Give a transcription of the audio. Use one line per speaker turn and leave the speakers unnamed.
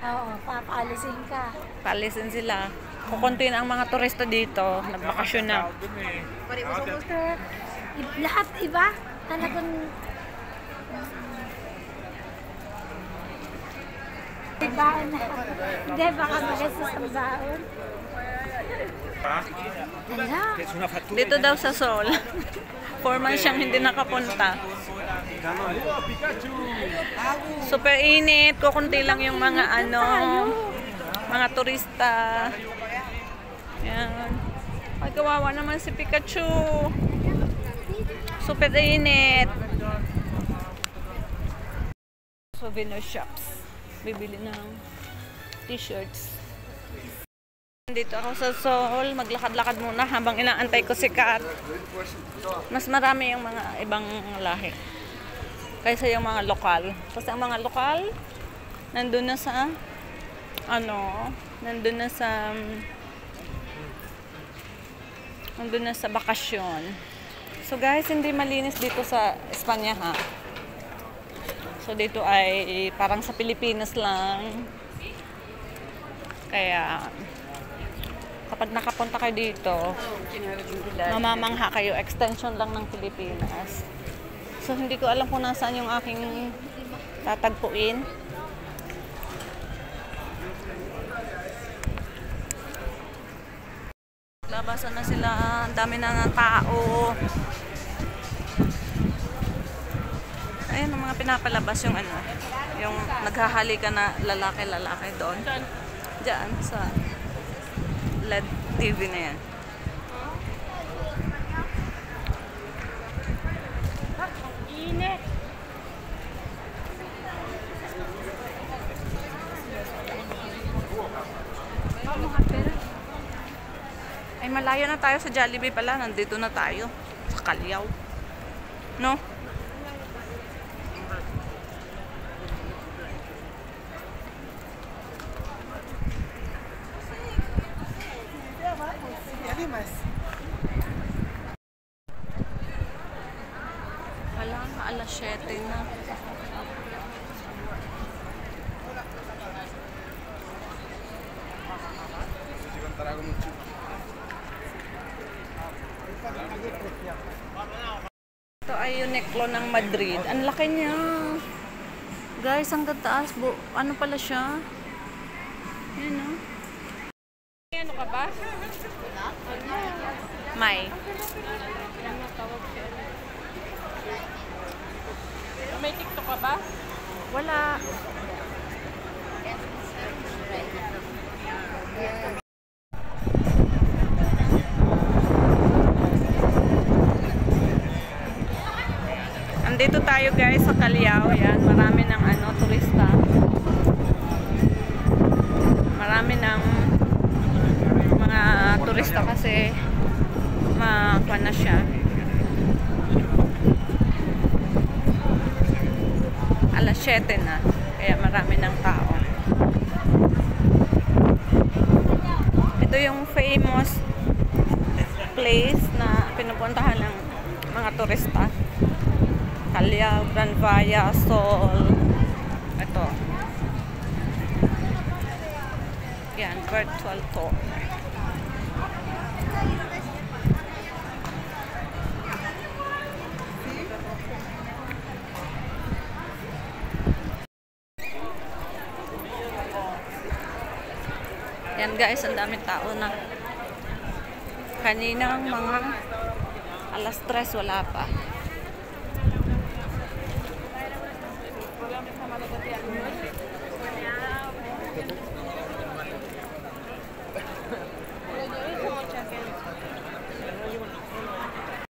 Oo, papaalisin ka.
Paalisin sila. Kukunti na ang mga turista dito. Nagbakasyon na.
Lahat iba, talagang baon na. Hindi, baka mag-assist ang baon. Ala.
Dito daw sa Seoul. 4 months siyang hindi nakapunta. Super init. Kukunti lang yung mga mga turista. Yan. Ay, kawawa naman si Pikachu. Super init. Souvenir shops. Bibili ng t-shirts. Dito ako sa Seoul. Maglakad-lakad muna habang inaantay ko si Kat. Mas marami yung mga ibang lahi kaysa yung mga lokal. Kasi ang mga lokal nandun na sa bakasyon. So guys, hindi malinis dito sa Espanya ha. So dito ay parang sa Pilipinas lang. Kaya kapag nakapunta kayo dito, mamamangha kayo, extension lang ng Pilipinas. So hindi ko alam kung nasaan yung aking tatagpuin. Labasan na sila, ang dami na ng tao. Ayun, ang mga pinapalabas yung yung naghahalikan na lalaki doon. Diyan sa LED TV na yan.
Init.
Ay, malayo na tayo sa Jollibee pala. Nandito na tayo. Sa Callao. No? Wala, alas 7 na. Ito ay Uniqlo ng Madrid. Ang laki niya. Guys, ang gataas. Ano pala siya? Yan o. Ano ka ba? May. May TikTok ka ba? Wala. Andito tayo guys sa Callao. Yan, marami ng turista. Marami ng mga turista kasi makuha na siya. Alas 7 na. Kaya marami ng tao. Ito yung famous place na pinupuntahan ng mga turista. Callao, Gran Via, Seoul. Ito. Yan, virtual tour. Yan guys, ang daming tao na. Kaninang mga alas 3 wala pa.